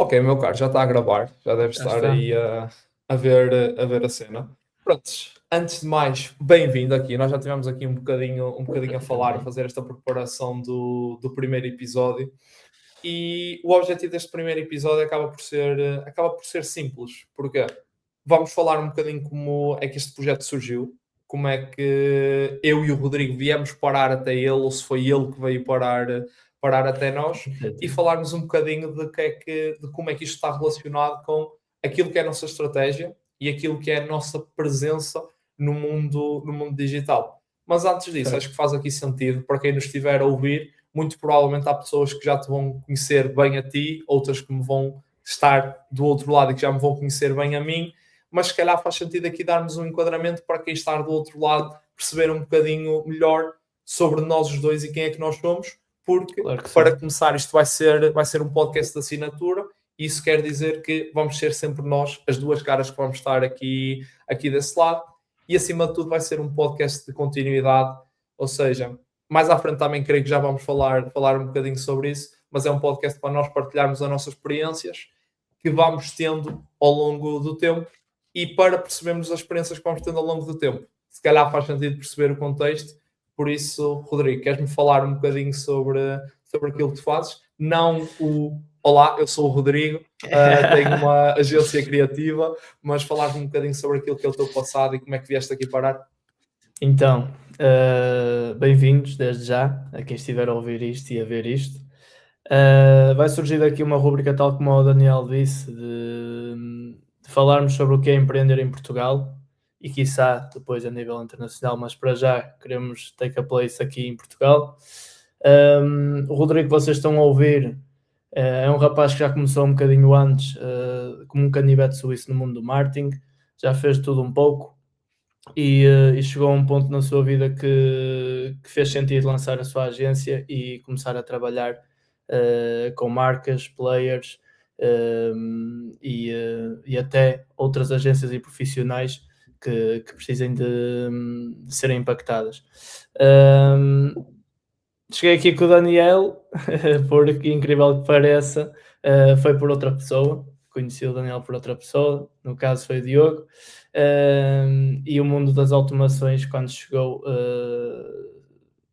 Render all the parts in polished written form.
Ok, meu caro, já está a gravar, já deve Já estar está. aí a ver a cena. Prontos, antes de mais, bem-vindo aqui. Nós já tivemos aqui um bocadinho a falar, a fazer esta preparação do primeiro episódio. E o objetivo deste primeiro episódio acaba por ser simples. Porque vamos falar um bocadinho como é que este projeto surgiu, como é que eu e o Rodrigo viemos parar até ele, ou se foi ele que veio parar até nós, e falarmos um bocadinho de como é que isto está relacionado com aquilo que é a nossa estratégia e aquilo que é a nossa presença no mundo digital. Mas antes disso, Certo. acho que faz aqui sentido para quem nos estiver a ouvir. Muito provavelmente há pessoas que já te vão conhecer bem a ti, outras que me vão estar do outro lado e que já me vão conhecer bem a mim, mas se calhar faz sentido aqui darmos um enquadramento para quem está do outro lado perceber um bocadinho melhor sobre nós os dois e quem é que nós somos, porque, Claro que para sim. começar, isto vai ser um podcast de assinatura. Isso quer dizer que vamos ser sempre nós, as duas caras que vamos estar aqui desse lado, e acima de tudo vai ser um podcast de continuidade, ou seja, mais à frente também creio que já vamos falar um bocadinho sobre isso, mas é um podcast para nós partilharmos as nossas experiências que vamos tendo ao longo do tempo e para percebermos as experiências que vamos tendo ao longo do tempo. Se calhar faz sentido perceber o contexto, por isso, Rodrigo, queres-me falar um bocadinho sobre aquilo que tu fazes? Não o Olá, eu sou o Rodrigo, tenho uma agência criativa, mas falar-me um bocadinho sobre aquilo que é o teu passado e como é que vieste aqui parar. Então, bem-vindos desde já a quem estiver a ouvir isto e a ver isto. Vai surgir daqui uma rúbrica, tal como o Daniel disse, de falarmos sobre o que é empreender em Portugal e, quiçá, depois a nível internacional, mas para já queremos take a place aqui em Portugal. O Rodrigo que vocês estão a ouvir é um rapaz que já começou um bocadinho antes, como um canivete suíço no mundo do marketing, já fez tudo um pouco e chegou a um ponto na sua vida que fez sentido lançar a sua agência e começar a trabalhar com marcas, players e até outras agências e profissionais que precisem de serem impactadas. Cheguei aqui com o Daniel, porque incrível que pareça, foi por outra pessoa, conheci o Daniel por outra pessoa, no caso foi o Diogo, e o mundo das automações, quando chegou,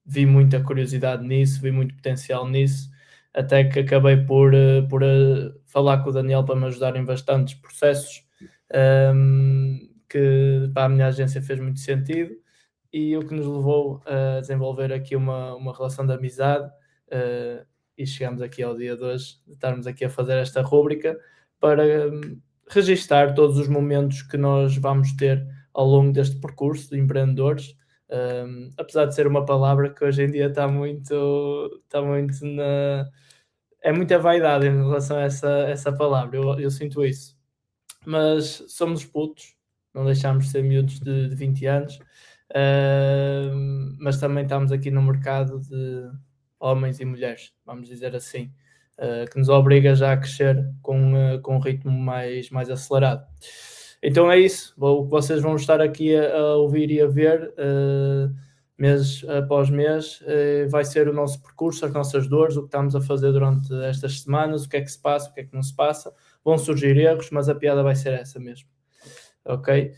vi muita curiosidade nisso, vi muito potencial nisso, até que acabei por falar com o Daniel para me ajudar em bastantes processos, que para a minha agência fez muito sentido, e o que nos levou a desenvolver aqui uma relação de amizade, e chegamos aqui ao dia de hoje, de estarmos aqui a fazer esta rúbrica para registar todos os momentos que nós vamos ter ao longo deste percurso de empreendedores, apesar de ser uma palavra que hoje em dia está muito na... É muita vaidade em relação a essa palavra, eu sinto isso. Mas somos putos, não deixamos de ser miúdos de 20 anos, mas também estamos aqui no mercado de homens e mulheres, vamos dizer assim, que nos obriga já a crescer com um ritmo mais acelerado. Então é isso, o que vocês vão estar aqui a ouvir e a ver mês após mês, vai ser o nosso percurso, as nossas dores, o que estamos a fazer durante estas semanas, o que é que se passa, o que é que não se passa. Vão surgir erros, mas a piada vai ser essa mesmo. Ok?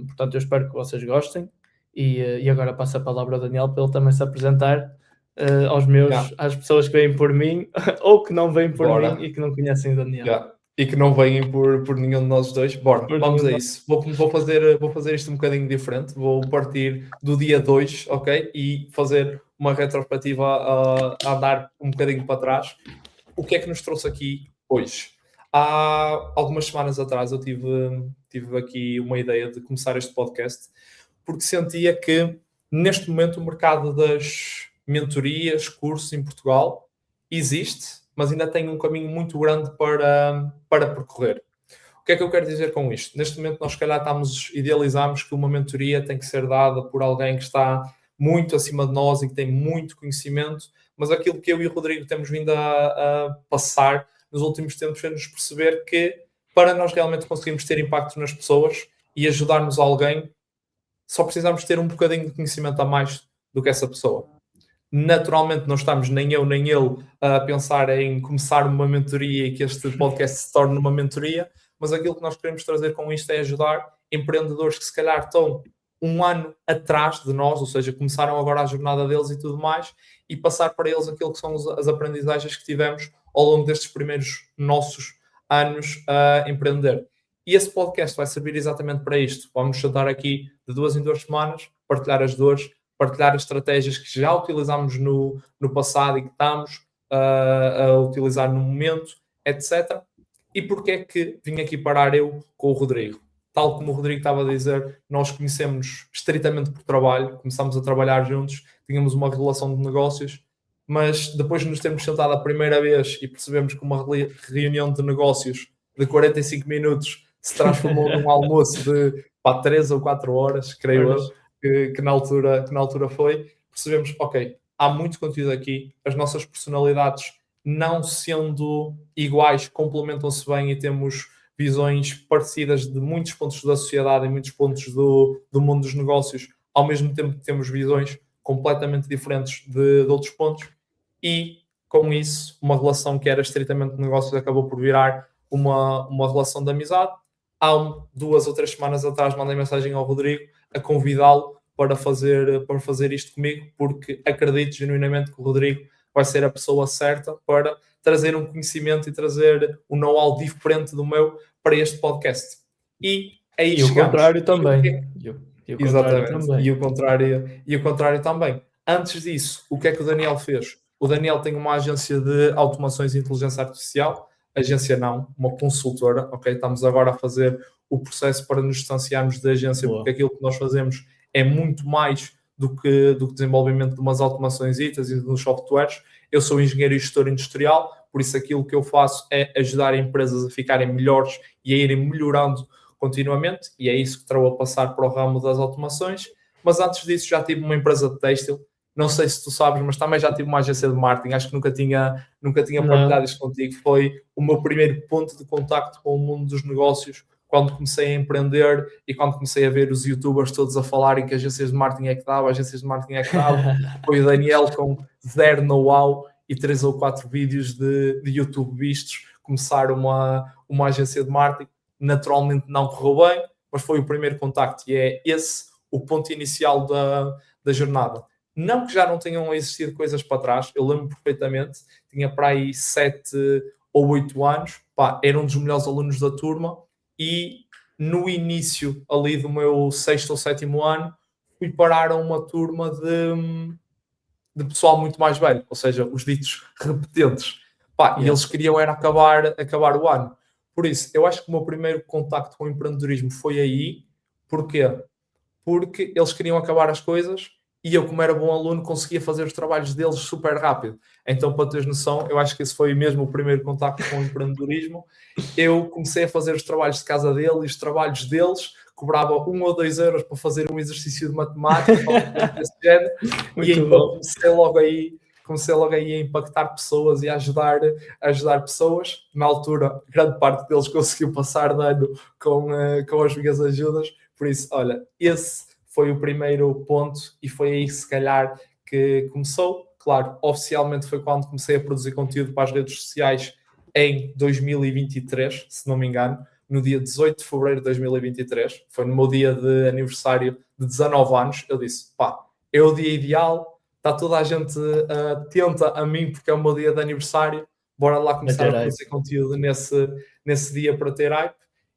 Portanto, eu espero que vocês gostem. E agora passo a palavra ao Daniel para ele também se apresentar Yeah. às pessoas que vêm por mim ou que não vêm por Bora. mim e que não conhecem o Daniel. Yeah. E que não venham por nenhum de nós dois. Bora, Por vamos a nenhum isso. Vou fazer isto um bocadinho diferente. Vou partir do dia 2, ok? E fazer uma retrospectiva a andar um bocadinho para trás. O que é que nos trouxe aqui hoje? Há algumas semanas atrás eu tive aqui uma ideia de começar este podcast porque sentia que neste momento o mercado das mentorias, cursos em Portugal existe, mas ainda tem um caminho muito grande para percorrer. O que é que eu quero dizer com isto? Neste momento nós se calhar idealizamos que uma mentoria tem que ser dada por alguém que está muito acima de nós e que tem muito conhecimento, mas aquilo que eu e o Rodrigo temos vindo a passar nos últimos tempos é nos perceber que para nós realmente conseguirmos ter impacto nas pessoas e ajudarmos alguém, só precisamos ter um bocadinho de conhecimento a mais do que essa pessoa. Naturalmente não estamos nem eu nem ele a pensar em começar uma mentoria e que este podcast se torne uma mentoria, mas aquilo que nós queremos trazer com isto é ajudar empreendedores que se calhar estão um ano atrás de nós, ou seja, começaram agora a jornada deles e tudo mais, e passar para eles aquilo que são as aprendizagens que tivemos ao longo destes primeiros nossos anos a empreender. E esse podcast vai servir exatamente para isto. Vamos sentar aqui de 2 em 2 semanas, partilhar as dores, partilhar as estratégias que já utilizámos no passado e que estamos a utilizar no momento, etc. E porque é que vim aqui parar eu com o Rodrigo? Tal como o Rodrigo estava a dizer, nós conhecemos estritamente por trabalho, começámos a trabalhar juntos, tínhamos uma relação de negócios, mas depois de nos termos sentado a primeira vez e percebemos que uma reunião de negócios de 45 minutos se transformou num almoço de 3 ou 4 horas, creio eu, que na altura foi, percebemos, ok, há muito conteúdo aqui, as nossas personalidades não sendo iguais, complementam-se bem e temos visões parecidas de muitos pontos da sociedade e muitos pontos do mundo dos negócios, ao mesmo tempo que temos visões completamente diferentes de outros pontos, e com isso, uma relação que era estritamente de negócios acabou por virar uma relação de amizade. Há 2 ou 3 semanas atrás mandei mensagem ao Rodrigo a convidá-lo para fazer isto comigo, porque acredito genuinamente que o Rodrigo vai ser a pessoa certa para trazer um conhecimento e trazer um know-how diferente do meu para este podcast. E aí e o contrário também. Exatamente. E o contrário também. Antes disso, o que é que o Daniel fez? O Daniel tem uma agência de automações de inteligência artificial, agência não, uma consultora, ok? Estamos agora a fazer o processo para nos distanciarmos da agência, porque aquilo que nós fazemos é muito mais do que desenvolvimento de umas automações e dos softwares. Eu sou engenheiro e gestor industrial, por isso aquilo que eu faço é ajudar empresas a ficarem melhores e a irem melhorando continuamente, e é isso que estou a passar para o ramo das automações. Mas antes disso já tive uma empresa de têxtil, não sei se tu sabes, mas também já tive uma agência de marketing, acho que nunca tinha partilhado isto contigo. Foi o meu primeiro ponto de contacto com o mundo dos negócios, quando comecei a empreender e quando comecei a ver os youtubers todos a falarem que agências de marketing é que dava, foi o Daniel com 0 know-how e 3 ou 4 vídeos de YouTube vistos, começar uma agência de marketing. Naturalmente não correu bem, mas foi o primeiro contacto e é esse o ponto inicial da jornada. Não que já não tenham existido coisas para trás, eu lembro perfeitamente, tinha para aí 7 ou 8 anos, era um dos melhores alunos da turma e no início ali do meu 6º ou 7º ano fui parar a uma turma de pessoal muito mais velho, ou seja, os ditos repetentes. E eles queriam era acabar o ano. Por isso, eu acho que o meu primeiro contacto com o empreendedorismo foi aí. Porquê? Porque eles queriam acabar as coisas e eu, como era bom aluno, conseguia fazer os trabalhos deles super rápido. Então, para teres noção, eu acho que esse foi mesmo o primeiro contacto com o empreendedorismo. Eu comecei a fazer os trabalhos de casa dele e os trabalhos deles, cobrava 1 ou 2 euros para fazer um exercício de matemática, desse género, e então comecei logo aí a impactar pessoas e a ajudar pessoas. Na altura, grande parte deles conseguiu passar de ano com as minhas ajudas. Por isso, olha, esse foi o primeiro ponto e foi aí, se calhar, que começou. Claro, oficialmente foi quando comecei a produzir conteúdo para as redes sociais em 2023, se não me engano, no dia 18 de fevereiro de 2023. Foi no meu dia de aniversário de 19 anos. Eu disse, é o dia ideal, está toda a gente atenta a mim porque é o meu dia de aniversário, bora lá começar a produzir conteúdo nesse dia para ter hype.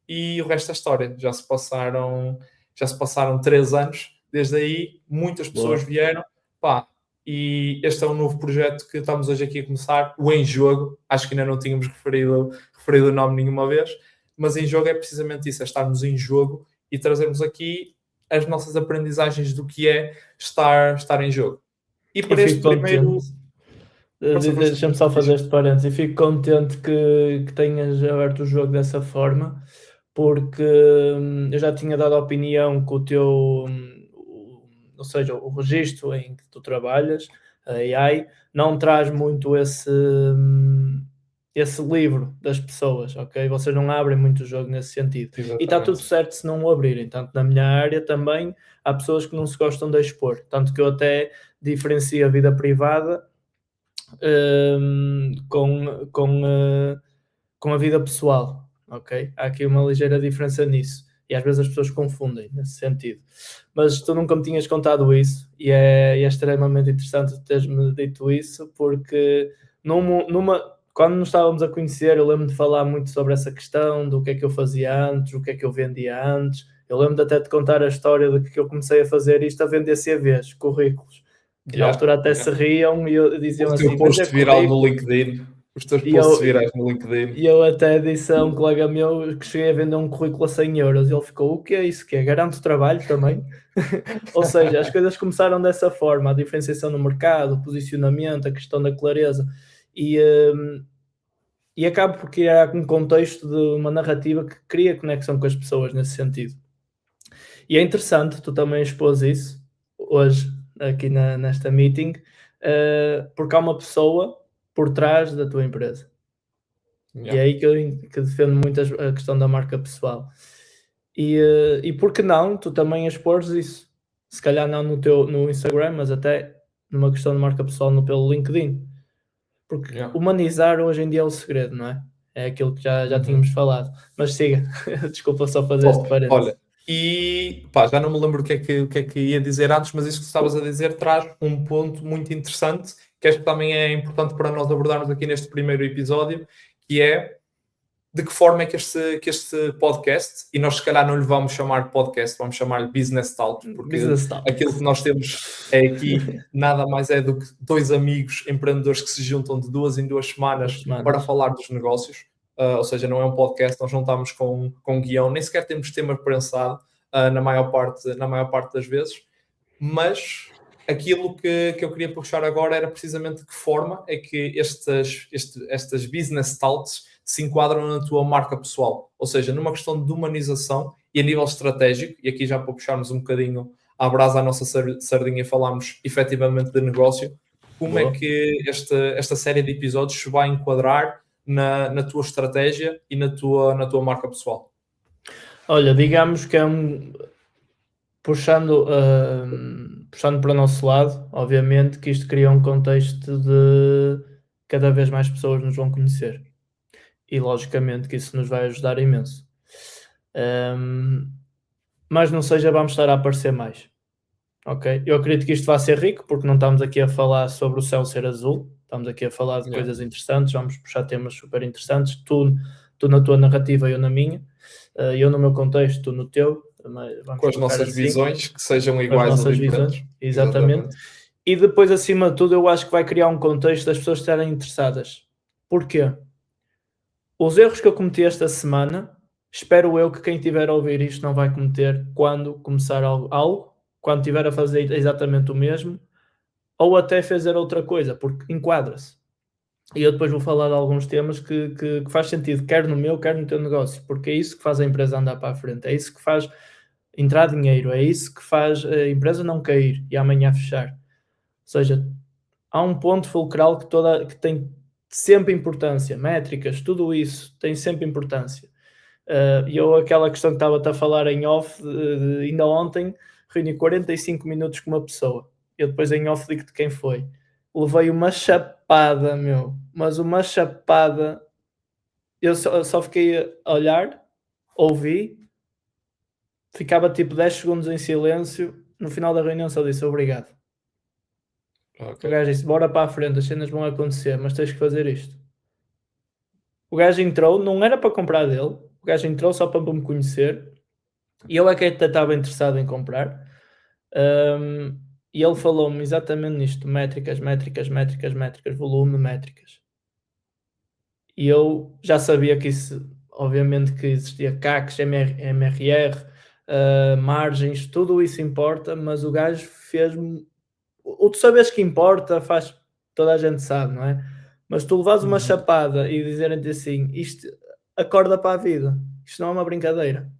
E o resto da história, já se passaram 3 anos, desde aí muitas pessoas vieram, e este é um novo projeto que estamos hoje aqui a começar, o Em Jogo. Acho que ainda não tínhamos referido o nome nenhuma vez, mas Em Jogo é precisamente isso, é estarmos em jogo e trazermos aqui as nossas aprendizagens do que é estar em jogo. E para este primeiro... Deixa-me só fazer este parênteses. E fico contente que tenhas aberto o jogo dessa forma, porque eu já tinha dado a opinião que o teu, ou seja, o registro em que tu trabalhas, a AI, não traz muito esse livro das pessoas, ok? Vocês não abrem muito o jogo nesse sentido. Exatamente. E está tudo certo se não o abrirem. Tanto na minha área também há pessoas que não se gostam de expor. Tanto que eu até diferencia a vida privada com a vida pessoal, ok? Há aqui uma ligeira diferença nisso e às vezes as pessoas confundem nesse sentido. Mas tu nunca me tinhas contado isso e é extremamente interessante teres-me dito isso, porque quando nos estávamos a conhecer, eu lembro de falar muito sobre essa questão do que é que eu fazia antes, o que é que eu vendia antes. Eu lembro de até te contar a história de que eu comecei a fazer isto a vender CVs, currículos. Que na altura até se riam e diziam O assim, teu post vender viral no currículos. LinkedIn. Os teus E posts eu, virais no LinkedIn. e eu até disse a um colega meu que cheguei a vender um currículo a 100 euros. E ele ficou, o que é isso? Que é? Garante trabalho também? Ou seja, as coisas começaram dessa forma, a diferenciação no mercado, o posicionamento, a questão da clareza. E acabo por criar um contexto de uma narrativa que cria conexão com as pessoas nesse sentido. E é interessante, tu também expôs isso hoje, aqui nesta meeting, porque há uma pessoa por trás da tua empresa. E é aí que defendo muito a questão da marca pessoal. E por que não, tu também expores isso? Se calhar não no Instagram, mas até numa questão de marca pessoal pelo LinkedIn. Porque humanizar hoje em dia é o segredo, não é? É aquilo que já tínhamos falado. Mas siga, desculpa só fazer este parênteses. Olha, e pá, já não me lembro o que é que ia dizer antes, mas isso que estavas a dizer traz um ponto muito interessante, que acho que também é importante para nós abordarmos aqui neste primeiro episódio, que é de que forma é que este podcast, e nós se calhar não lhe vamos chamar podcast, vamos chamar-lhe Business Talk, porque aquilo que nós temos é aqui nada mais é do que dois amigos empreendedores que se juntam de 2 em 2 semanas para falar dos negócios. Ou seja, não é um podcast, nós não estamos com guião, nem sequer temos tema prensado na maior parte das vezes, mas aquilo que eu queria puxar agora era precisamente de que forma é que estas business talks se enquadram na tua marca pessoal, ou seja, numa questão de humanização e a nível estratégico, e aqui já para puxarmos um bocadinho à brasa a nossa sardinha e falarmos efetivamente de negócio, como é que esta série de episódios se vai enquadrar na tua estratégia e na tua marca pessoal? Olha, digamos que é puxando para o nosso lado, obviamente que isto cria um contexto de cada vez mais pessoas nos vão conhecer. E logicamente que isso nos vai ajudar imenso. Mas não seja, vamos estar a aparecer mais. Ok? Eu acredito que isto vai ser rico, porque não estamos aqui a falar sobre o céu ser azul, estamos aqui a falar de coisas interessantes, vamos puxar temas super interessantes, tu na tua narrativa, eu na minha, eu no meu contexto, tu no teu. Vamos com as nossas assim, visões, que sejam iguais ou diferentes. Visões, exatamente. E depois, acima de tudo, eu acho que vai criar um contexto das pessoas estarem interessadas. Porquê? Os erros que eu cometi esta semana, espero eu que quem estiver a ouvir isto não vai cometer quando começar algo, quando estiver a fazer exatamente o mesmo, ou até fazer outra coisa, porque enquadra-se. E eu depois vou falar de alguns temas que faz sentido, quer no meu, quer no teu negócio, porque é isso que faz a empresa andar para a frente, é isso que faz entrar dinheiro, é isso que faz a empresa não cair e amanhã fechar. Ou seja, há um ponto fulcral que tem sempre importância, métricas, tudo isso tem sempre importância. E eu, aquela questão que estava-te a falar em off, ainda ontem, reuni 45 minutos com uma pessoa. Eu depois em off digo-te quem foi. Levei uma chapada, mas uma chapada. Eu só fiquei a olhar, ouvi, ficava tipo 10 segundos em silêncio. No final da reunião só disse obrigado. Okay. O gajo disse, bora para a frente, as cenas vão acontecer, mas tens que fazer isto. O gajo entrou, não era para comprar dele, o gajo entrou só para me conhecer, e eu é que até estava interessado em comprar, e ele falou-me exatamente nisto, métricas, volume, métricas. E eu já sabia que isso, obviamente que existia CACs, MRR, margens, tudo isso importa, mas o gajo fez-me... O tu sabes que importa, toda a gente sabe, não é? Mas tu levas uma chapada e dizerem-te assim, isto acorda para a vida, isto não é uma brincadeira.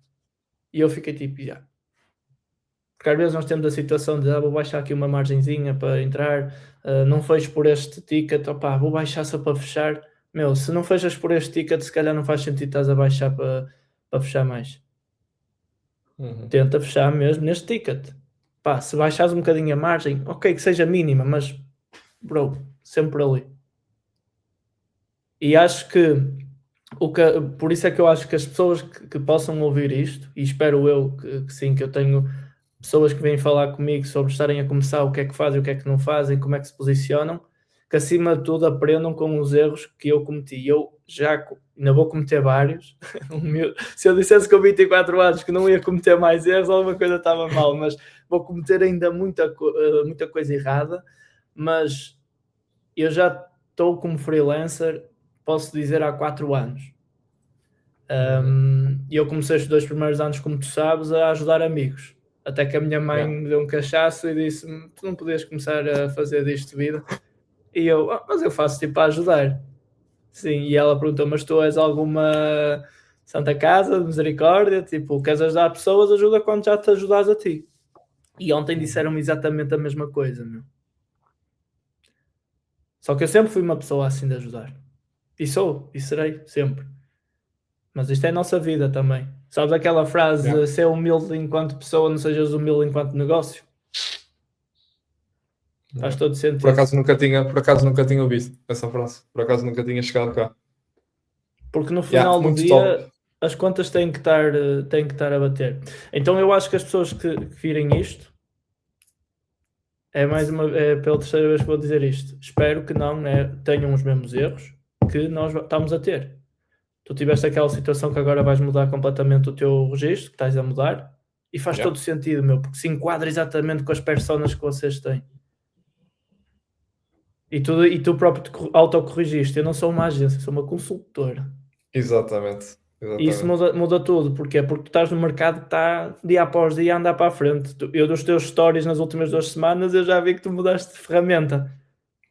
E eu fiquei tipo, já. Porque às vezes nós temos a situação de, vou baixar aqui uma margenzinha para entrar, não fecho por este ticket, vou baixar só para fechar. Se não fechas por este ticket, se calhar não faz sentido estás a baixar para fechar mais. Tenta fechar mesmo neste ticket. pá, se baixares um bocadinho a margem, ok, que seja mínima, mas, bro, sempre ali. E acho que, por isso é que eu acho que as pessoas que possam ouvir isto, e espero eu que sim, que eu tenho pessoas que vêm falar comigo sobre estarem a começar, o que é que fazem, o que é que não fazem, como é que se posicionam, que acima de tudo aprendam com os erros que eu cometi. Eu já ainda vou cometer vários. Se eu dissesse com 24 anos que não ia cometer mais erros, alguma coisa estava mal, mas vou cometer ainda muita coisa errada. Mas eu já estou como freelancer, posso dizer, há 4 anos. E eu comecei os 2 primeiros anos, como tu sabes, a ajudar amigos. Até que a minha mãe me deu um cachaço e disse-me: tu não podias começar a fazer disto de vida? E eu: mas eu faço tipo a ajudar. Sim, e ela perguntou: mas tu és alguma Santa Casa de Misericórdia? Tipo, queres ajudar pessoas? Ajuda quando já te ajudas a ti. E ontem disseram-me exatamente a mesma coisa, meu. Só que eu sempre fui uma pessoa assim de ajudar. E sou, e serei, sempre. Mas isto é a nossa vida também. Sabes aquela frase, ser humilde enquanto pessoa, não sejas humilde enquanto negócio? Faz todo sentido. Por acaso nunca tinha ouvido essa frase. Por acaso nunca tinha chegado cá. Porque no final do dia, top, as contas têm que estar a bater. Então eu acho que as pessoas que virem isto, é pela terceira vez que vou dizer isto, espero que não tenham os mesmos erros que nós estamos a ter. Tu tiveste aquela situação que agora vais mudar completamente o teu registro, que estás a mudar, e faz todo sentido, meu, porque se enquadra exatamente com as personas que vocês têm. E tu próprio te autocorrigiste. Eu não sou uma agência, sou uma consultora. Exatamente. E isso muda tudo. Porquê? Porque tu estás no mercado que está dia após dia a andar para a frente. Eu dos teus stories nas últimas 2 semanas, eu já vi que tu mudaste de ferramenta.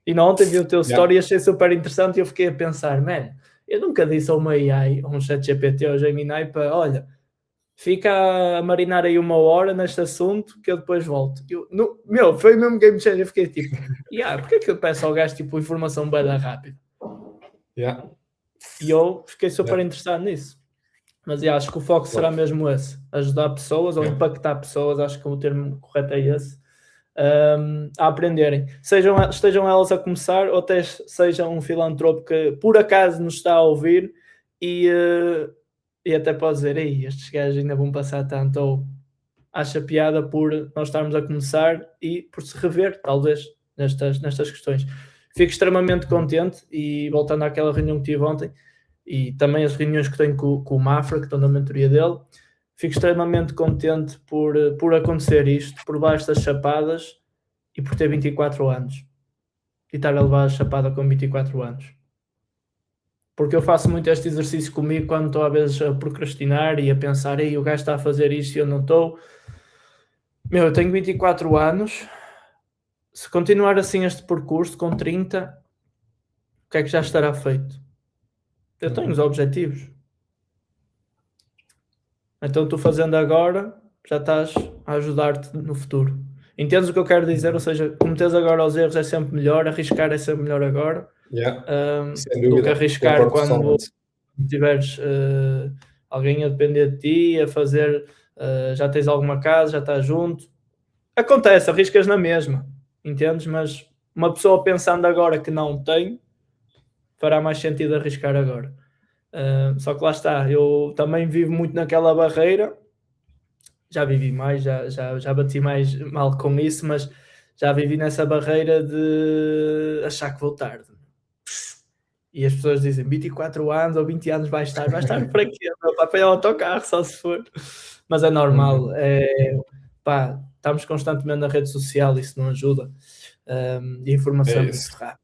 E na ontem vi o teu story e achei super interessante e eu fiquei a pensar, man, eu nunca disse a uma AI, a um ChatGPT ou Gemini para, olha, fica a marinar aí 1 hora neste assunto que eu depois volto. Foi o mesmo game changer. Eu fiquei tipo, porque é que eu peço ao gajo tipo informação bem rápida? E eu fiquei super interessado nisso. Mas acho que o foco será mesmo esse, ajudar pessoas ou impactar pessoas, acho que o termo correto é esse, a aprenderem. Estejam elas a começar ou até sejam um filantropo que por acaso nos está a ouvir e até pode dizer, estes gajos ainda vão passar tanto, ou acha piada por nós estarmos a começar e por se rever, talvez, nestas questões. Fico extremamente contente e voltando àquela reunião que tive ontem, e também as reuniões que tenho com o Mafra, que estão na mentoria dele, fico extremamente contente por acontecer isto, por levar estas chapadas e por ter 24 anos. E estar a levar a chapada com 24 anos. Porque eu faço muito este exercício comigo quando estou às vezes a procrastinar e a pensar, o gajo está a fazer isto e eu não estou. Eu tenho 24 anos. Se continuar assim este percurso com 30, o que é que já estará feito? Eu tenho os objetivos. Então tu fazendo agora, já estás a ajudar-te no futuro. Entendes o que eu quero dizer? Ou seja, cometeres agora os erros é sempre melhor, arriscar é sempre melhor agora. Do que arriscar quando tiveres alguém a depender de ti, a fazer, já tens alguma casa, já estás junto. Acontece, arriscas na mesma, entendes? Mas uma pessoa pensando agora que não tem, fará mais sentido arriscar agora. Só que lá está, eu também vivo muito naquela barreira, já vivi mais, já bati mais mal com isso, mas já vivi nessa barreira de achar que vou tarde. E as pessoas dizem 24 anos ou 20 anos vai estar para quê? Para apanhar o autocarro, só se for. Mas é normal, estamos constantemente na rede social, isso não ajuda. A informação é muito rápida.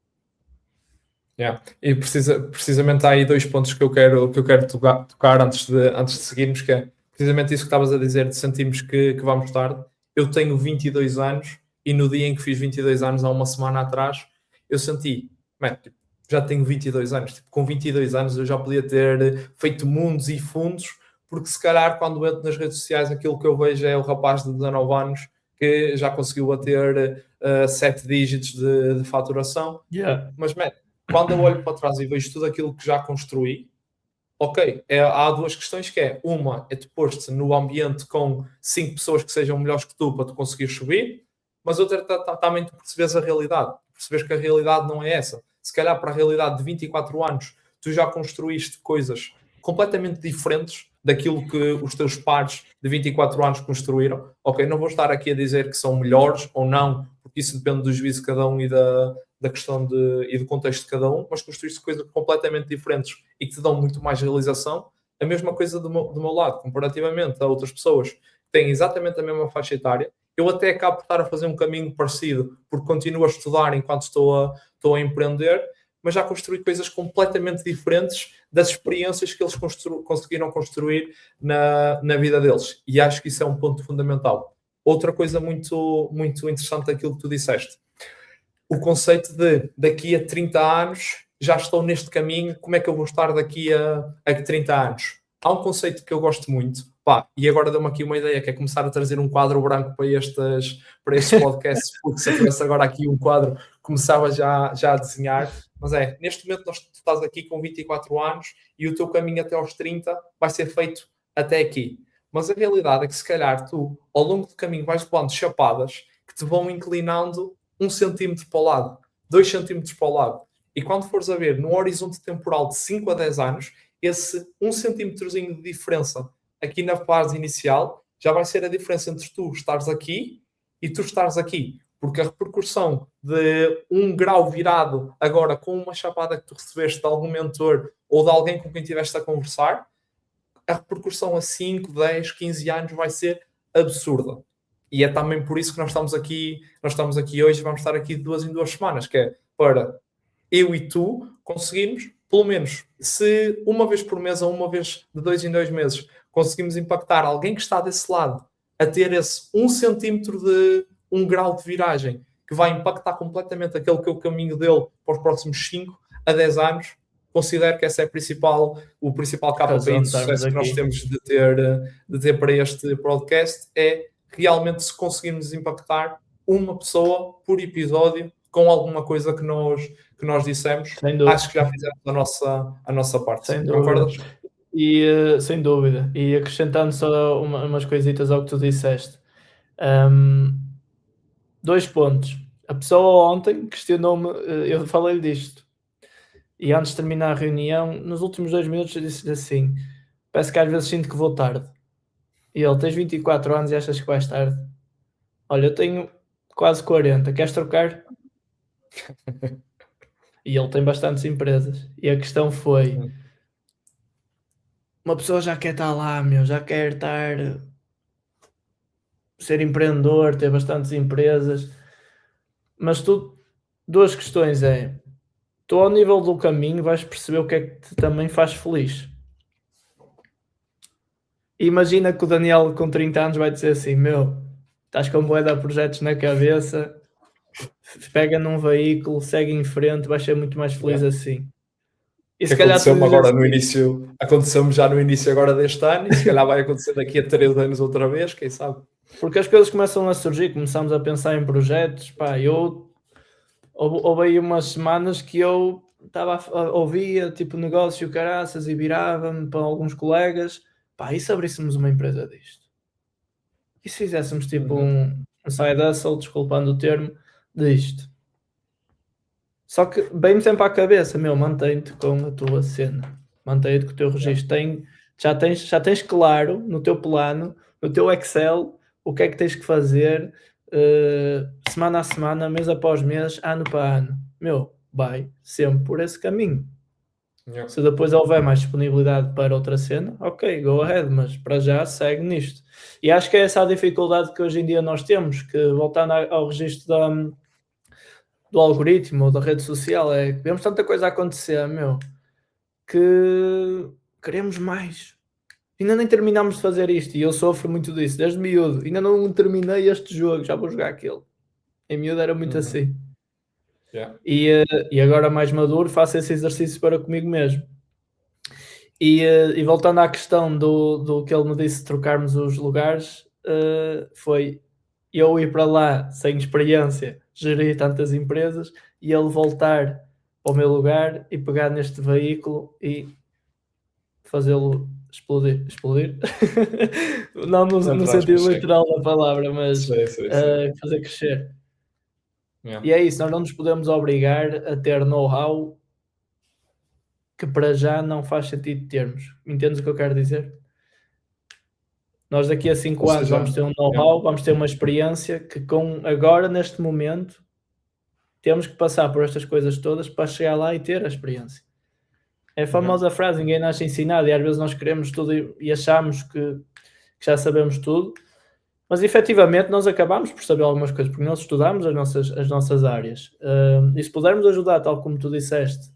E precisamente há aí 2 pontos que eu quero tocar antes de seguirmos, que é precisamente isso que estavas a dizer, de sentirmos que vamos tarde. Eu tenho 22 anos e no dia em que fiz 22 anos, há uma semana atrás, eu senti, já tenho 22 anos, com 22 anos eu já podia ter feito mundos e fundos, porque se calhar quando entro nas redes sociais aquilo que eu vejo é o rapaz de 19 anos que já conseguiu bater 7 dígitos de faturação. Mas, quando eu olho para trás e vejo tudo aquilo que já construí, ok, há duas questões que é, uma é tu pôr-te no ambiente com 5 pessoas que sejam melhores que tu para tu conseguir subir, mas outra também tu percebes a realidade, percebes que a realidade não é essa. Se calhar para a realidade de 24 anos tu já construíste coisas completamente diferentes daquilo que os teus pares de 24 anos construíram. Ok, não vou estar aqui a dizer que são melhores ou não, porque isso depende do juízo de cada um e da questão e do contexto de cada um, mas construíste coisas completamente diferentes e que te dão muito mais realização. A mesma coisa do meu lado, comparativamente a outras pessoas que têm exatamente a mesma faixa etária. Eu até acabo por estar a fazer um caminho parecido, porque continuo a estudar enquanto estou a empreender, mas já construí coisas completamente diferentes das experiências que eles conseguiram construir na vida deles. E acho que isso é um ponto fundamental. Outra coisa muito, muito interessante daquilo que tu disseste. O conceito de daqui a 30 anos já estou neste caminho, como é que eu vou estar daqui a 30 anos? Há um conceito que eu gosto muito, e agora deu-me aqui uma ideia, que é começar a trazer um quadro branco para estes podcasts, porque se eu tivesse agora aqui um quadro, começava já a desenhar, mas neste momento tu estás aqui com 24 anos e o teu caminho até aos 30 vai ser feito até aqui. Mas a realidade é que se calhar tu, ao longo do caminho, vais levando chapadas que te vão inclinando 1 centímetro para o lado, 2 centímetros para o lado. E quando fores a ver no horizonte temporal de 5 a 10 anos, esse 1 centímetrozinho de diferença aqui na fase inicial já vai ser a diferença entre tu estares aqui e tu estares aqui. Porque a repercussão de 1 grau virado agora com uma chapada que tu recebeste de algum mentor ou de alguém com quem estiveste a conversar, a repercussão a 5, 10, 15 anos vai ser absurda. E é também por isso que nós estamos aqui hoje, vamos estar aqui de 2 em 2 semanas, que é para eu e tu conseguirmos, pelo menos, se uma vez por mês ou uma vez de 2 em 2 meses, conseguimos impactar alguém que está desse lado a ter esse 1 centímetro de 1 grau de viragem, que vai impactar completamente aquele que é o caminho dele para os próximos 5 a 10 anos, considero que esse é o principal KPI de sucesso que nós temos de ter para este podcast, é realmente se conseguirmos impactar uma pessoa por episódio com alguma coisa que nós dissemos. Acho que já fizemos a nossa parte. Sem concordas? E sem dúvida. E acrescentando só umas coisitas ao que tu disseste. 2 pontos. A pessoa ontem questionou-me, eu falei-lhe disto, e antes de terminar a reunião, nos últimos 2 minutos eu disse-lhe assim, parece que às vezes sinto que vou tarde. E ele, tens 24 anos e achas que vais tarde? Olha, eu tenho quase 40, queres trocar? E ele tem bastantes empresas. E a questão foi, uma pessoa já quer estar lá, já quer ser empreendedor, ter bastantes empresas, mas tu, 2 questões tu ao nível do caminho vais perceber o que é que te também faz feliz. Imagina que o Daniel com 30 anos vai dizer assim, estás com bué de projetos na cabeça, pega num veículo, segue em frente, vais ser muito mais feliz assim. E se calhar aconteceu-me já no início agora deste ano e se calhar vai acontecer daqui a 3 anos outra vez, quem sabe? Porque as coisas começam a surgir, começamos a pensar em projetos, houve aí umas semanas que eu ouvia tipo negócio caraças e virava-me para alguns colegas, e se abríssemos uma empresa disto? E se fizéssemos tipo um side hustle, desculpando o termo, disto? Só que bem-me sempre à cabeça, mantém-te com a tua cena, mantém-te com o teu registro, já tens claro no teu plano, no teu Excel, o que é que tens que fazer, semana a semana, mês após mês, ano para ano. Vai sempre por esse caminho. Se depois houver mais disponibilidade para outra cena, ok, go ahead, mas para já segue nisto. E acho que é essa a dificuldade que hoje em dia nós temos, que voltando ao registro do algoritmo ou da rede social, é que vemos tanta coisa a acontecer, que queremos mais. Ainda nem terminámos de fazer isto e eu sofro muito disso, desde miúdo. Ainda não terminei este jogo, já vou jogar aquele. Em miúdo era muito assim. E agora mais maduro faço esse exercício para comigo mesmo. E voltando à questão do que ele me disse de trocarmos os lugares, foi eu ir para lá sem experiência, gerir tantas empresas e ele voltar ao meu lugar e pegar neste veículo e fazê-lo explodir. Não no sentido literal da palavra, mas Sei. fazer crescer. Yeah. E é isso, nós não nos podemos obrigar a ter know-how que para já não faz sentido termos. Entendes o que eu quero dizer? Nós daqui a 5 Ou anos seja, vamos ter um know-how, vamos ter uma experiência que agora, neste momento, temos que passar por estas coisas todas para chegar lá e ter a experiência. É a famosa frase, ninguém nasce ensinado, e às vezes nós queremos tudo e achamos que já sabemos tudo, mas efetivamente nós acabamos por saber algumas coisas, porque nós estudamos as nossas áreas. E se pudermos ajudar, tal como tu disseste,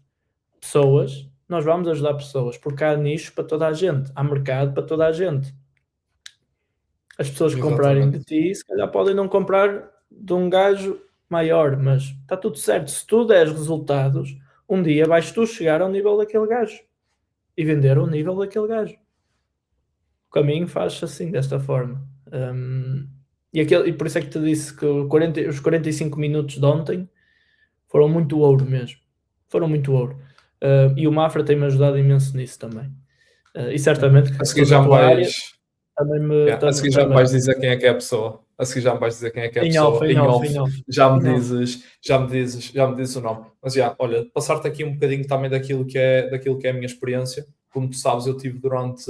pessoas, nós vamos ajudar pessoas, porque há nicho para toda a gente, há mercado para toda a gente. As pessoas que comprarem de ti, se calhar podem não comprar de um gajo maior, mas está tudo certo. Se tu deres resultados, um dia vais tu chegar ao nível daquele gajo e vender ao nível daquele gajo. O caminho faz-se assim, desta forma. E por isso é que te disse que os 45 minutos de ontem foram muito ouro mesmo. Foram muito ouro. E o Mafra tem-me ajudado imenso nisso também. E certamente que a seguir já me vais... também a seguir já me vais dizer quem é que é a pessoa. A seguir já me vais dizer quem é que é a pessoa. Em off. Já me dizes o nome. Mas olha, passar-te aqui um bocadinho também daquilo que é a minha experiência. Como tu sabes, eu tive durante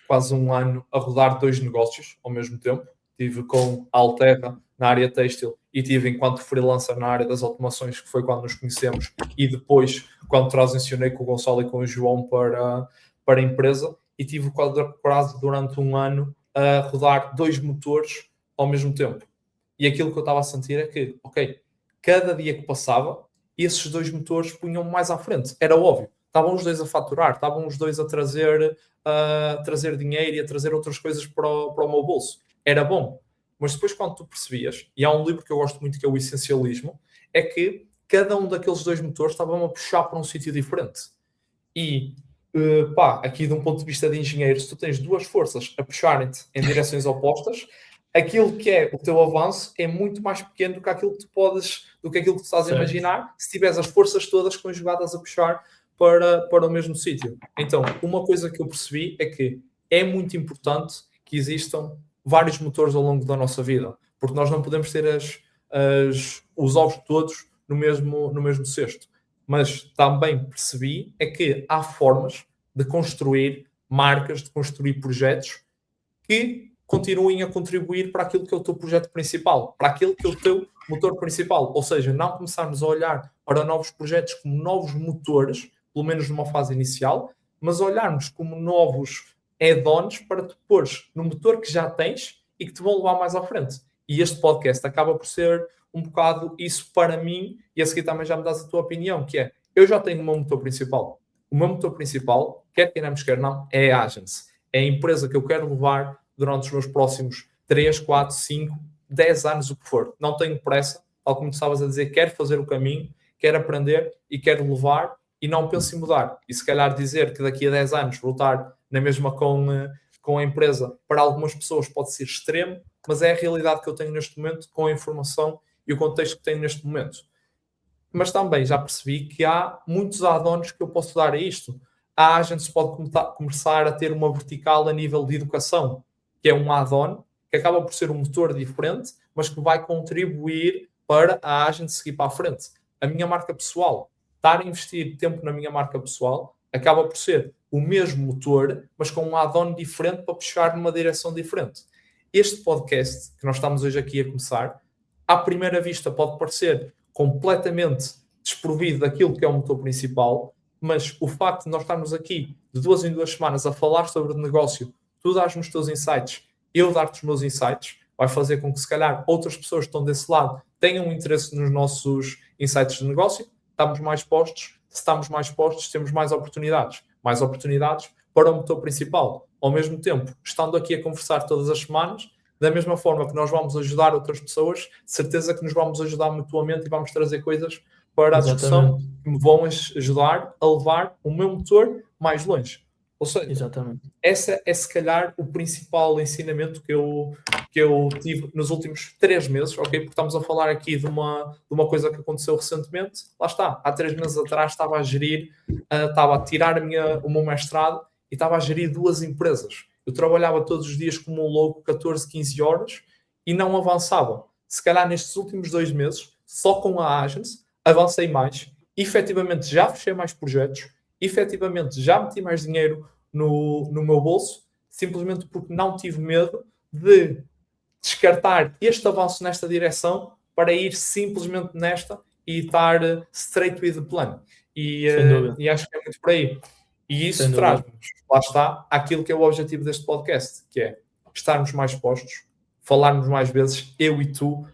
quase um ano a rodar 2 negócios ao mesmo tempo. Tive com a Alterra na área têxtil e tive enquanto freelancer na área das automações, que foi quando nos conhecemos, e depois quando transicionei com o Gonçalo e com o João para a empresa, e tive quase durante um ano a rodar 2 motores ao mesmo tempo. E aquilo que eu estava a sentir é que, cada dia que passava, esses 2 motores punham mais à frente. Era óbvio. Estavam os 2 a faturar, estavam os 2 a trazer dinheiro e a trazer outras coisas para o meu bolso. Era bom. Mas depois, quando tu percebias, e há um livro que eu gosto muito que é o Essencialismo, é que cada um daqueles 2 motores estavam a puxar para um sítio diferente. E, aqui de um ponto de vista de engenheiro, se tu tens 2 forças a puxarem-te em direções opostas, aquilo que é o teu avanço é muito mais pequeno do que aquilo que tu estás a imaginar, se tiveres as forças todas conjugadas a puxar para o mesmo sítio. Então, uma coisa que eu percebi é que é muito importante que existam vários motores ao longo da nossa vida, porque nós não podemos ter os ovos todos no mesmo cesto. Mas também percebi é que há formas de construir marcas, de construir projetos que continuem a contribuir para aquilo que é o teu projeto principal, para aquilo que é o teu motor principal. Ou seja, não começarmos a olhar para novos projetos como novos motores, pelo menos numa fase inicial, mas olharmos como novos add-ons para te pôres no motor que já tens e que te vão levar mais à frente. E este podcast acaba por ser um bocado isso para mim, e a seguir também já me dás a tua opinião, que é, eu já tenho o meu motor principal. O meu motor principal, quer queiramos, quer não, é a Agence. É a empresa que eu quero levar durante os meus próximos 3, 4, 5, 10 anos, o que for. Não tenho pressa, tal como tu estavas a dizer, quero fazer o caminho, quero aprender e quero levar, e não penso em mudar. E se calhar dizer que daqui a 10 anos vou estar na mesma com a empresa, para algumas pessoas pode ser extremo, mas é a realidade que eu tenho neste momento, com a informação e o contexto que tenho neste momento. Mas também já percebi que há muitos add-ons que eu posso dar a isto. A Agence pode começar a ter uma vertical a nível de educação, que é um add-on, que acaba por ser um motor diferente, mas que vai contribuir para a Agence seguir para a frente. A minha marca pessoal, estar a investir tempo na minha marca pessoal, acaba por ser o mesmo motor, mas com um add-on diferente para puxar numa direção diferente. Este podcast, que nós estamos hoje aqui a começar, à primeira vista pode parecer completamente desprovido daquilo que é o motor principal, mas o facto de nós estarmos aqui de 2 em 2 semanas a falar sobre o negócio, tu dás-me os teus insights, eu dar-te os meus insights, vai fazer com que se calhar outras pessoas que estão desse lado tenham interesse nos nossos insights de negócio, estamos mais postos, se estamos mais postos temos mais oportunidades para o motor principal. Ao mesmo tempo, estando aqui a conversar todas as semanas, da mesma forma que nós vamos ajudar outras pessoas, de certeza que nos vamos ajudar mutuamente e vamos trazer coisas para a discussão que me vão ajudar a levar o meu motor mais longe. Ou seja, esse é se calhar o principal ensinamento que eu tive nos últimos 3 meses, ok? Porque estamos a falar aqui de uma coisa que aconteceu recentemente. Lá está, há 3 meses atrás estava a tirar o meu mestrado e estava a gerir 2 empresas. Eu trabalhava todos os dias como um louco, 14, 15 horas, e não avançava. Se calhar nestes últimos 2 meses, só com a Agence, avancei mais, efetivamente já fechei mais projetos, efetivamente já meti mais dinheiro no meu bolso, simplesmente porque não tive medo de descartar este avanço nesta direção para ir simplesmente nesta e estar straight with the plan. E acho que é muito por aí. E isso traz-nos, lá está, aquilo que é o objetivo deste podcast, que é estarmos mais postos, falarmos mais vezes, eu e tu,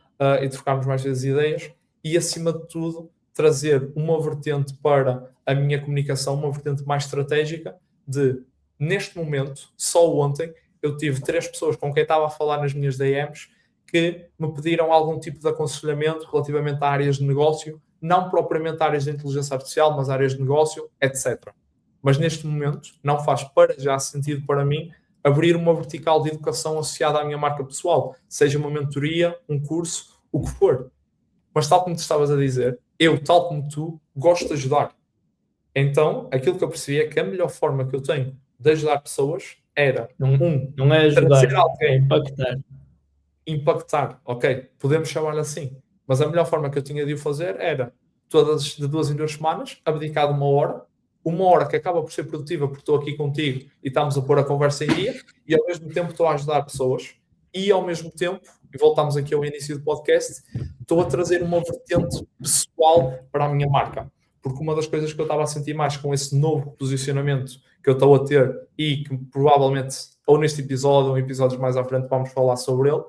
e trocarmos mais vezes ideias, e acima de tudo, trazer uma vertente para a minha comunicação, uma vertente mais estratégica de, neste momento, só ontem, eu tive 3 pessoas com quem estava a falar nas minhas DMs que me pediram algum tipo de aconselhamento relativamente a áreas de negócio, não propriamente áreas de inteligência artificial, mas áreas de negócio, etc. Mas neste momento não faz para já sentido para mim abrir uma vertical de educação associada à minha marca pessoal, seja uma mentoria, um curso, o que for. Mas tal como tu estavas a dizer, eu, tal como tu, gosto de ajudar. Então, aquilo que eu percebi é que a melhor forma que eu tenho de ajudar pessoas era, não é ajudar, é impactar, ok, podemos chamar assim, mas a melhor forma que eu tinha de o fazer era, todas de 2 em 2 semanas, abdicar de uma hora que acaba por ser produtiva porque estou aqui contigo e estamos a pôr a conversa em dia, e ao mesmo tempo estou a ajudar pessoas, e ao mesmo tempo, e voltamos aqui ao início do podcast, estou a trazer uma vertente pessoal para a minha marca. Porque uma das coisas que eu estava a sentir mais com esse novo posicionamento que eu estou a ter, e que provavelmente, ou neste episódio, ou em episódios mais à frente, vamos falar sobre ele,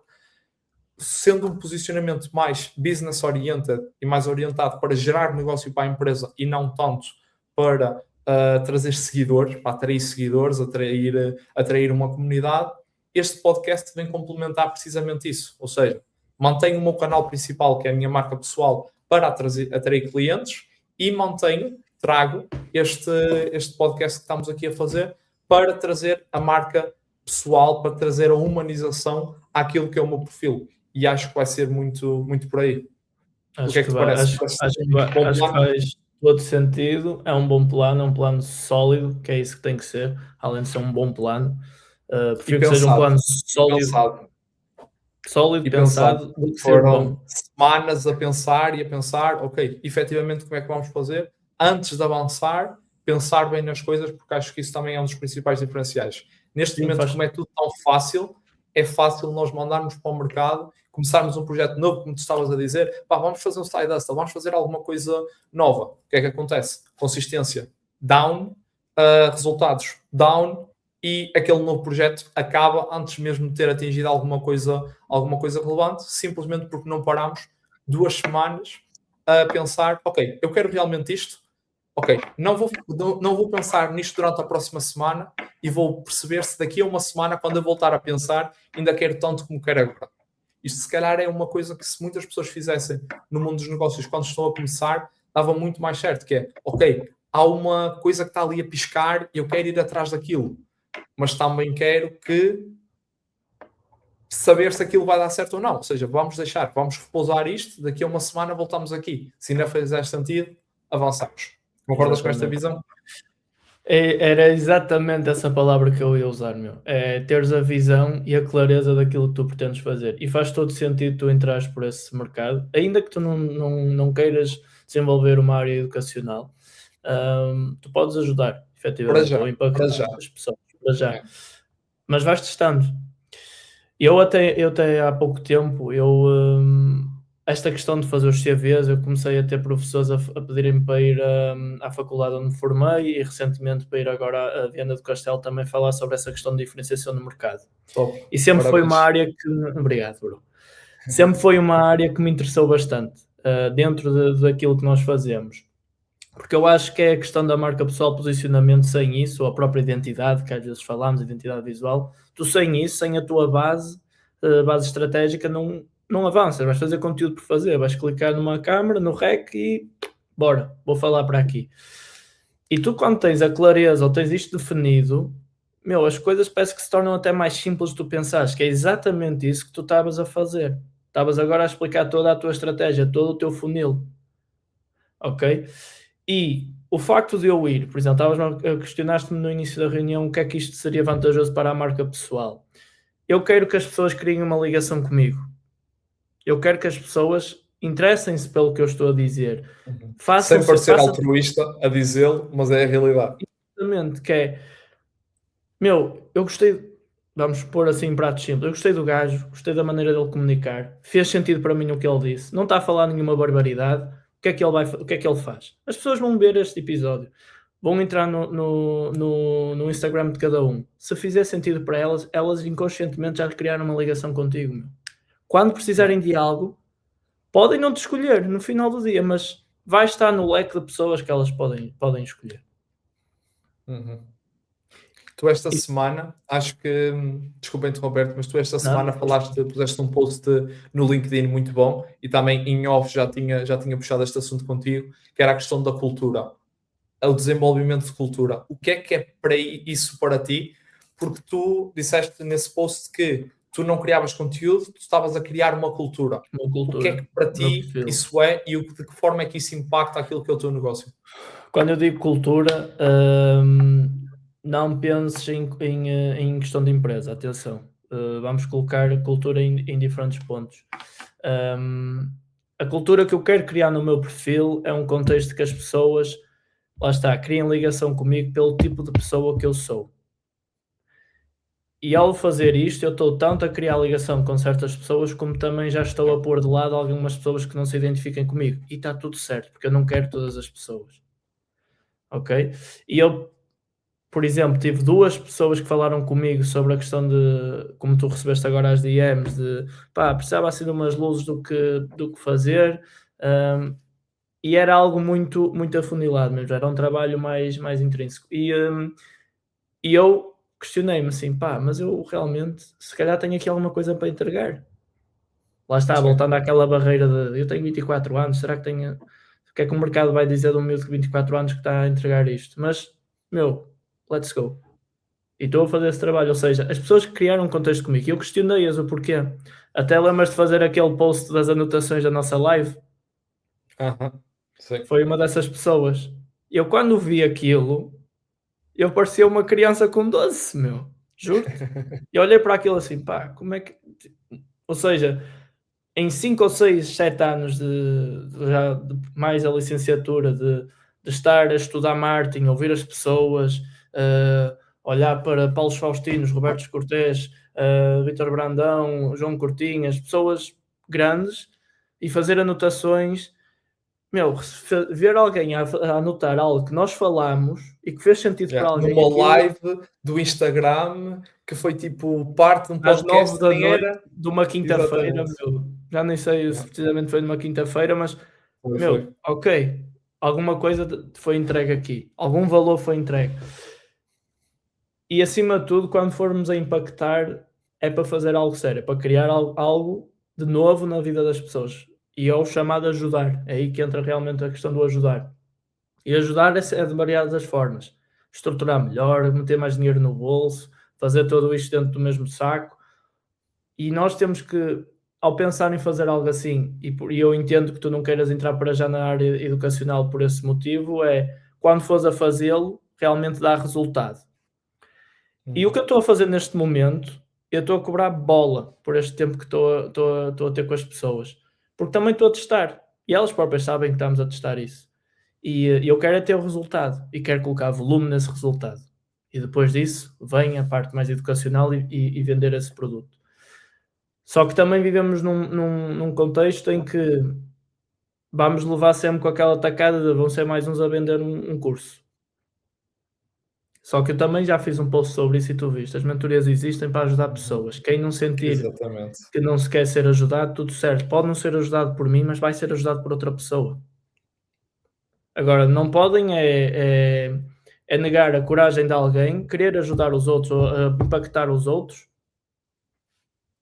sendo um posicionamento mais business-oriented e mais orientado para gerar negócio para a empresa e não tanto para trazer seguidores, para atrair seguidores, atrair uma comunidade, este podcast vem complementar precisamente isso. Ou seja, mantenho o meu canal principal, que é a minha marca pessoal, para atrair clientes, e trago este podcast que estamos aqui a fazer para trazer a marca pessoal, para trazer a humanização àquilo que é o meu perfil. E acho que vai ser muito, muito por aí. O que é que te parece? Acho que faz todo sentido. É um bom plano, é um plano sólido, que é isso que tem que ser, além de ser um bom plano. Prefiro que seja um plano sólido, pensado, do que ser bom. Semanas a pensar, ok, efetivamente como é que vamos fazer? Antes de avançar, pensar bem nas coisas, porque acho que isso também é um dos principais diferenciais. Neste momento, como é tudo tão fácil, é fácil nós mandarmos para o mercado, começarmos um projeto novo, como tu estavas a dizer, vamos fazer um side hustle, vamos fazer alguma coisa nova. O que é que acontece? Consistência down, resultados down, e aquele novo projeto acaba antes mesmo de ter atingido alguma coisa relevante, simplesmente porque não paramos 2 semanas a pensar, ok, eu quero realmente isto, ok, não vou pensar nisto durante a próxima semana e vou perceber se daqui a uma semana, quando eu voltar a pensar, ainda quero tanto como quero agora. Isto se calhar é uma coisa que, se muitas pessoas fizessem no mundo dos negócios quando estão a começar, dava muito mais certo, que é, ok, há uma coisa que está ali a piscar e eu quero ir atrás daquilo, mas também quero saber se aquilo vai dar certo ou não. Ou seja, vamos repousar isto, daqui a uma semana voltamos aqui. Se ainda fizer sentido, avançamos. Concordas com esta visão? Era exatamente essa palavra que eu ia usar, meu. É teres a visão e a clareza daquilo que tu pretendes fazer. E faz todo sentido tu entrares por esse mercado, ainda que tu não queiras desenvolver uma área educacional. Tu podes ajudar, efetivamente, ou impactar as pessoas. Para já. É. Mas vais testando. Eu até há pouco tempo, esta questão de fazer os CVs, eu comecei a ter professores a pedirem para ir à faculdade onde me formei, e recentemente para ir agora a Viana do Castelo também falar sobre essa questão de diferenciação no mercado. E sempre foi uma área que... Obrigado, Bruno. Sempre foi uma área que me interessou bastante, dentro daquilo que nós fazemos. Porque eu acho que é a questão da marca pessoal, posicionamento. Sem isso, ou a própria identidade, que às vezes falamos, identidade visual, tu sem isso, sem a tua base estratégica, não avanças. Vais fazer conteúdo por fazer, vais clicar numa câmera, no REC e bora, vou falar para aqui. E tu, quando tens a clareza ou tens isto definido, as coisas parece que se tornam até mais simples de tu pensares, que é exatamente isso que tu estavas a fazer. Estavas agora a explicar toda a tua estratégia, todo o teu funil. Ok? E o facto de eu ir, por exemplo, questionaste-me no início da reunião o que é que isto seria vantajoso para a marca pessoal. Eu quero que as pessoas criem uma ligação comigo. Eu quero que as pessoas interessem-se pelo que eu estou a dizer. Sem parecer altruísta a dizê-lo, mas é a realidade. Exatamente, que é, meu, eu gostei, vamos pôr assim em pratos simples, eu gostei do gajo, gostei da maneira dele comunicar, fez sentido para mim o que ele disse, não está a falar nenhuma barbaridade, o que é que ele faz? As pessoas vão ver este episódio, vão entrar no Instagram de cada um. Se fizer sentido para elas, elas inconscientemente já criaram uma ligação contigo, meu. Quando precisarem de algo, podem não te escolher no final do dia, mas vai estar no leque de pessoas que elas podem escolher. Tu esta semana, acho que, desculpa interromper-te, mas tu esta semana puseste um post no LinkedIn muito bom e também em off já tinha puxado este assunto contigo, que era a questão da cultura, o desenvolvimento de cultura. O que é para isso para ti? Porque tu disseste nesse post que tu não criavas conteúdo, tu estavas a criar uma cultura. O que é que para ti isso é e de que forma é que isso impacta aquilo que é o teu negócio? Quando eu digo cultura, não penses em questão de empresa, atenção. Vamos colocar a cultura em diferentes pontos. A cultura que eu quero criar no meu perfil é um contexto que as pessoas, lá está, criem ligação comigo pelo tipo de pessoa que eu sou. E ao fazer isto, eu estou tanto a criar ligação com certas pessoas, como também já estou a pôr de lado algumas pessoas que não se identifiquem comigo. E está tudo certo, porque eu não quero todas as pessoas. Ok? E eu, por exemplo, tive 2 pessoas que falaram comigo sobre a questão de, como tu recebeste agora as DMs, de pá, precisava assim de umas luzes do que fazer, e era algo muito, muito afunilado mesmo, era um trabalho mais intrínseco. E eu questionei-me assim, pá, mas eu realmente, se calhar tenho aqui alguma coisa para entregar. Lá está, voltando àquela barreira de, eu tenho 24 anos, será que tenho... O que é que o mercado vai dizer de um miúdo de 24 anos que está a entregar isto? Mas, meu, let's go. E estou a fazer esse trabalho, ou seja, as pessoas que criaram um contexto comigo, e eu questionei-as o porquê. Até lembras de fazer aquele post das anotações da nossa live? Sim. Foi uma dessas pessoas. Eu quando vi aquilo, eu parecia uma criança com 12, meu. Juro-te. E olhei para aquilo assim, pá, como é que... Ou seja, em 5 ou 6, 7 anos de mais a licenciatura, de estar a estudar marketing, ouvir as pessoas, olhar para Paulo Faustinos, Roberto Cortés, Vítor Brandão, João Cortinhas, pessoas grandes, e fazer anotações. Meu, ver alguém a anotar algo que nós falamos e que fez sentido para alguém. Numa live do Instagram que foi tipo parte de um podcast às 9 da noite de uma quinta-feira, já nem sei se precisamente foi numa quinta-feira, mas foi. Ok, alguma coisa foi entregue aqui, algum valor foi entregue. E acima de tudo, quando formos a impactar, é para fazer algo sério, é para criar algo de novo na vida das pessoas. E é o chamado ajudar, é aí que entra realmente a questão do ajudar. E ajudar é de variadas formas. Estruturar melhor, meter mais dinheiro no bolso, fazer tudo isto dentro do mesmo saco. E nós temos que, ao pensar em fazer algo assim, e eu entendo que tu não queiras entrar para já na área educacional por esse motivo, é quando fores a fazê-lo, realmente dá resultado. E o que eu estou a fazer neste momento, eu estou a cobrar bola por este tempo que estou a ter com as pessoas. Porque também estou a testar. E elas próprias sabem que estamos a testar isso. E eu quero é ter o resultado. E quero colocar volume nesse resultado. E depois disso, vem a parte mais educacional e vender esse produto. Só que também vivemos num contexto em que vamos levar sempre com aquela tacada de vão ser mais uns a vender um curso. Só que eu também já fiz um post sobre isso e tu viste. As mentorias existem para ajudar pessoas. Quem não sentir que não se quer ser ajudado, tudo certo. Pode não ser ajudado por mim, mas vai ser ajudado por outra pessoa. Agora, não podem é negar a coragem de alguém, querer ajudar os outros, impactar os outros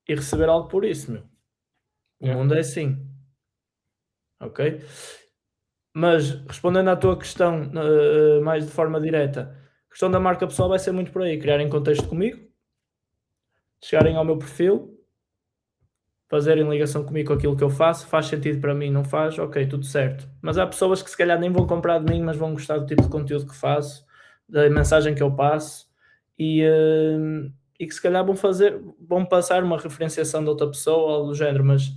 e receber algo por isso, meu. O mundo é assim. Ok? Mas, respondendo à tua questão mais de forma direta, a questão da marca pessoal vai ser muito por aí, criarem contexto comigo, chegarem ao meu perfil, fazerem ligação comigo com aquilo que eu faço, faz sentido para mim, não faz, ok, tudo certo. Mas há pessoas que se calhar nem vão comprar de mim, mas vão gostar do tipo de conteúdo que faço, da mensagem que eu passo e que se calhar vão passar uma referenciação de outra pessoa ou do género, mas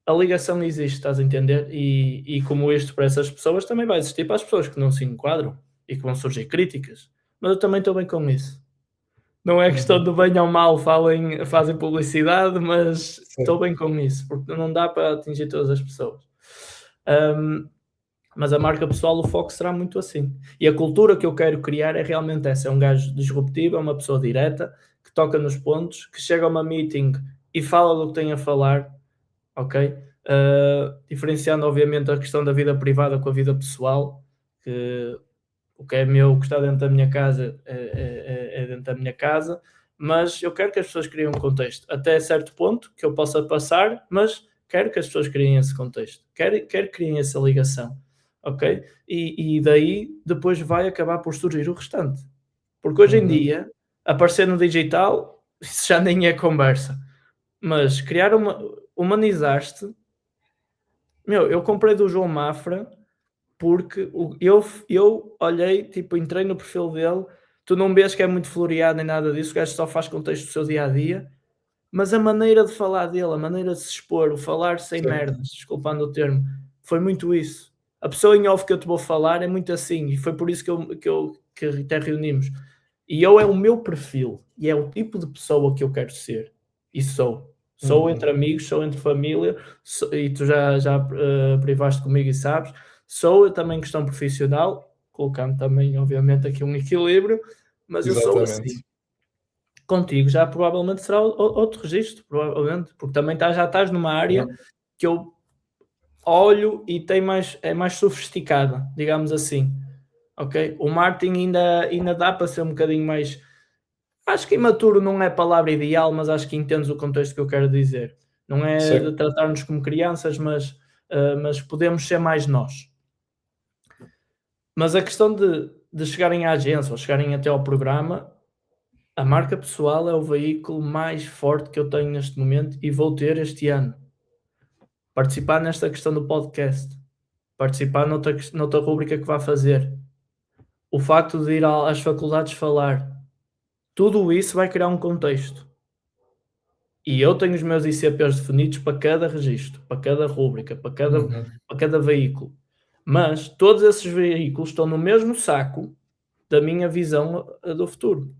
a ligação existe, estás a entender? E como isto para essas pessoas também vai existir para as pessoas que não se enquadram e que vão surgir críticas. Mas eu também estou bem com isso. Não é questão Uhum. de bem ou mal fazem publicidade, mas Sim. estou bem com isso, porque não dá para atingir todas as pessoas. Mas a marca pessoal, o foco será muito assim. E a cultura que eu quero criar é realmente essa. É um gajo disruptivo, é uma pessoa direta, que toca nos pontos, que chega a uma meeting e fala do que tem a falar, ok? Diferenciando, obviamente, a questão da vida privada com a vida pessoal, que o que é meu, o que está dentro da minha casa é dentro da minha casa, mas eu quero que as pessoas criem um contexto, até certo ponto que eu possa passar, mas quero que as pessoas criem esse contexto, quero que criem essa ligação, ok? E daí depois vai acabar por surgir o restante. Porque hoje em dia, aparecer no digital, isso já nem é conversa. Mas humanizar-te, eu comprei do João Mafra porque eu olhei, tipo, entrei no perfil dele, tu não vês que é muito floreado nem nada disso, o gajo só faz contexto do seu dia a dia, mas a maneira de falar dele, a maneira de se expor, o falar sem Sim. merdas, desculpando o termo, foi muito isso. A pessoa em off que eu te vou falar é muito assim, e foi por isso que até reunimos. E é o meu perfil, e é o tipo de pessoa que eu quero ser, e sou. Sou entre amigos, sou entre família, e tu já privaste comigo e sabes, sou também questão profissional, colocando também, obviamente, aqui um equilíbrio, mas eu sou assim. Exatamente. Contigo já provavelmente será outro registro, provavelmente, porque também já estás numa área que eu olho e é mais sofisticada, digamos assim. Ok? O marketing ainda dá para ser um bocadinho mais. Acho que imaturo não é a palavra ideal, mas acho que entendes o contexto que eu quero dizer. Não é Sim. de tratar-nos como crianças, mas podemos ser mais nós. Mas a questão de chegarem à agência ou chegarem até ao programa, a marca pessoal é o veículo mais forte que eu tenho neste momento e vou ter este ano. Participar nesta questão do podcast, participar noutra rúbrica que vá fazer, o facto de ir às faculdades falar, tudo isso vai criar um contexto. E eu tenho os meus ICPs definidos para cada registro, para cada rúbrica, para cada veículo. Mas todos esses veículos estão no mesmo saco da minha visão do futuro.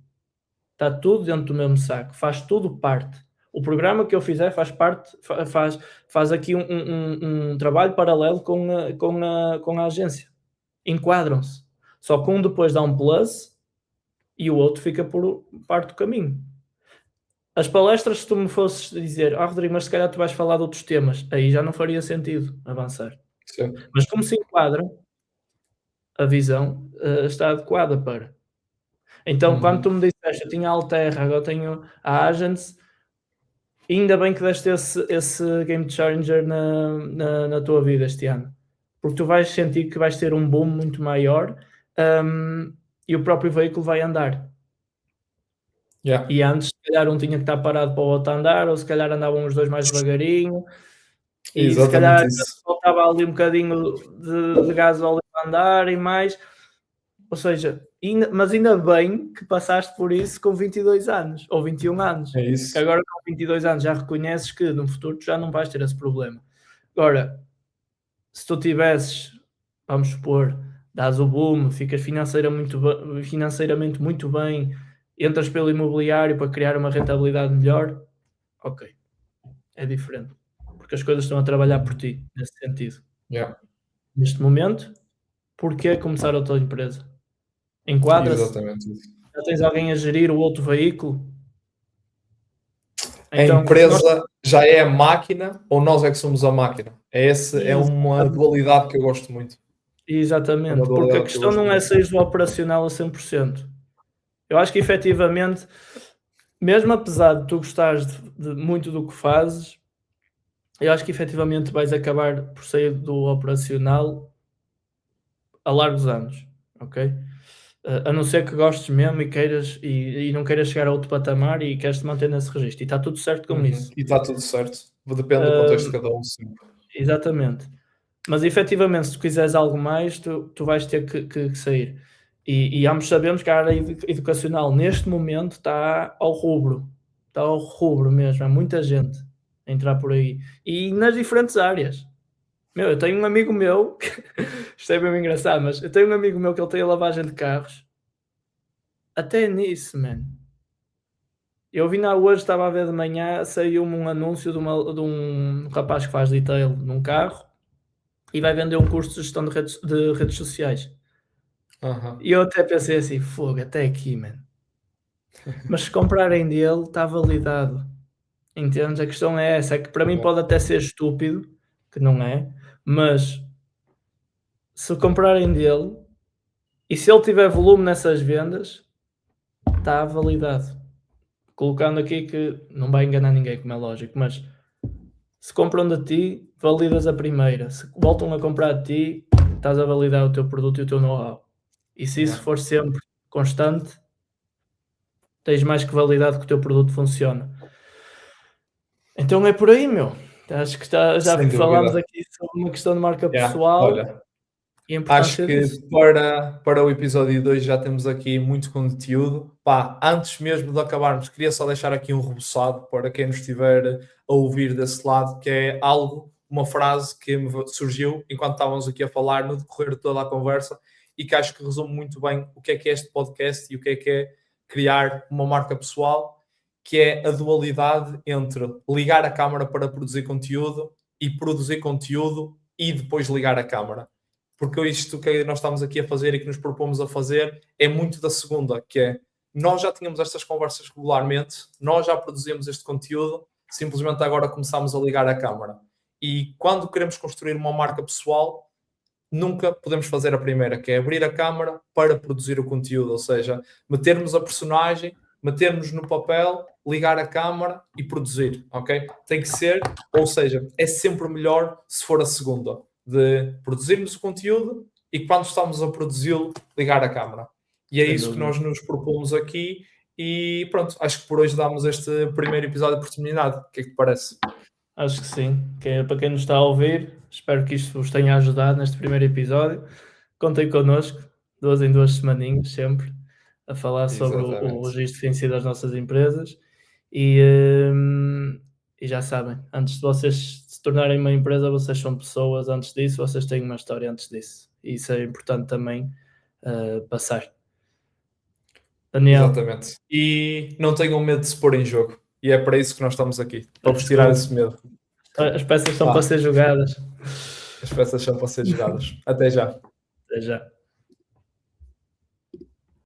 Está tudo dentro do mesmo saco, faz tudo parte. O programa que eu fizer faz parte, faz aqui um trabalho paralelo com a agência. Enquadram-se. Só que um depois dá um plus e o outro fica por parte do caminho. As palestras, se tu me fosses dizer, Rodrigo, mas se calhar tu vais falar de outros temas, aí já não faria sentido avançar. Sim. Mas como se enquadra, a visão está adequada para. Então, quando tu me disseste, eu tinha a Alterra, agora tenho a Agents, ainda bem que deste esse game changer na tua vida este ano. Porque tu vais sentir que vais ter um boom muito maior e o próprio veículo vai andar. E antes, se calhar, um tinha que estar parado para o outro andar, ou se calhar andavam os dois mais devagarinho, e se calhar faltava ali um bocadinho de gasóleo para andar e mais. Ou seja, mas ainda bem que passaste por isso com 22 anos, ou 21 anos. É isso. Agora com 22 anos já reconheces que no futuro tu já não vais ter esse problema. Agora, se tu tivesses, vamos supor, dás o boom, ficas financeiramente muito bem, entras pelo imobiliário para criar uma rentabilidade melhor, ok, é diferente. Porque as coisas estão a trabalhar por ti, nesse sentido. Neste momento, porquê começar a tua empresa? Enquadra-se? Exatamente. Já tens alguém a gerir o outro veículo? Então, a empresa já é a máquina ou nós é que somos a máquina? É uma dualidade que eu gosto muito. Exatamente, porque a questão não é sair do operacional a 100%. Eu acho que efetivamente, mesmo apesar de tu gostares de muito do que fazes, eu acho que efetivamente vais acabar por sair do operacional a largos anos, ok? A não ser que gostes mesmo e queiras e não queiras chegar a outro patamar e queres te manter nesse registro. E está tudo certo com isso. E está tudo certo. Depende do contexto de cada um, sim. Exatamente. Mas efetivamente, se tu quiseres algo mais, tu vais ter que sair. E ambos sabemos que a área educacional neste momento está ao rubro. Está ao rubro mesmo. Há muita gente a entrar por aí. E nas diferentes áreas. Meu, eu tenho um amigo meu, isto é bem engraçado, mas eu tenho um amigo meu que ele tem a lavagem de carros. Até nisso, mano. Eu vi hoje, estava a ver de manhã, saiu-me um anúncio de um rapaz que faz detail num carro e vai vender um curso de gestão de redes sociais. E eu até pensei assim, fogo, até aqui, mano. Mas se comprarem dele, está validado. Entendes? A questão é essa, é que para mim pode até ser estúpido, que não é, mas se comprarem dele e se ele tiver volume nessas vendas, está validado. Colocando aqui que não vai enganar ninguém, como é lógico, mas se compram de ti, validas a primeira. Se voltam a comprar de ti, estás a validar o teu produto e o teu know-how. E se isso for sempre constante, tens mais que validado que o teu produto funciona. Então é por aí, meu. Acho que já Sem falámos dúvida. aqui sobre uma questão de marca pessoal Olha, e a acho importância que disso. para o episódio 2 já temos aqui muito conteúdo. Pá, antes mesmo de acabarmos, queria só deixar aqui um reboçado para quem nos estiver a ouvir desse lado, que é uma frase que me surgiu enquanto estávamos aqui a falar no decorrer de toda a conversa e que acho que resume muito bem o que é este podcast e o que é criar uma marca pessoal, que é a dualidade entre ligar a câmara para produzir conteúdo e produzir conteúdo e depois ligar a câmara. Porque isto que nós estamos aqui a fazer e que nos propomos a fazer é muito da segunda, que é, nós já tínhamos estas conversas regularmente, nós já produzimos este conteúdo, simplesmente agora começamos a ligar a câmara. E quando queremos construir uma marca pessoal, nunca podemos fazer a primeira, que é abrir a câmara para produzir o conteúdo, ou seja, metermos a personagem, metermos no papel, ligar a câmara e produzir, ok? Tem que ser, ou seja, é sempre melhor se for a segunda, de produzirmos o conteúdo e quando estamos a produzi-lo, ligar a câmara. E é Sem isso que dúvida. nós nos propomos aqui e pronto, acho que por hoje damos este primeiro episódio de oportunidade. O que é que te parece? Acho que sim. Que é para quem nos está a ouvir, espero que isto vos tenha ajudado neste primeiro episódio. Contem connosco, 2 em 2 semaninhas, sempre, a falar sobre o registro que tem sido das nossas empresas. E já sabem, antes de vocês se tornarem uma empresa, vocês são pessoas antes disso, vocês têm uma história antes disso. E isso é importante também passar. Daniel, Exatamente. E não tenham medo de se pôr em jogo. E é para isso que nós estamos aqui, para vos let's tirar go. esse medo. As peças são Vá. para ser jogadas. As peças são para ser jogadas. Até já. Até já.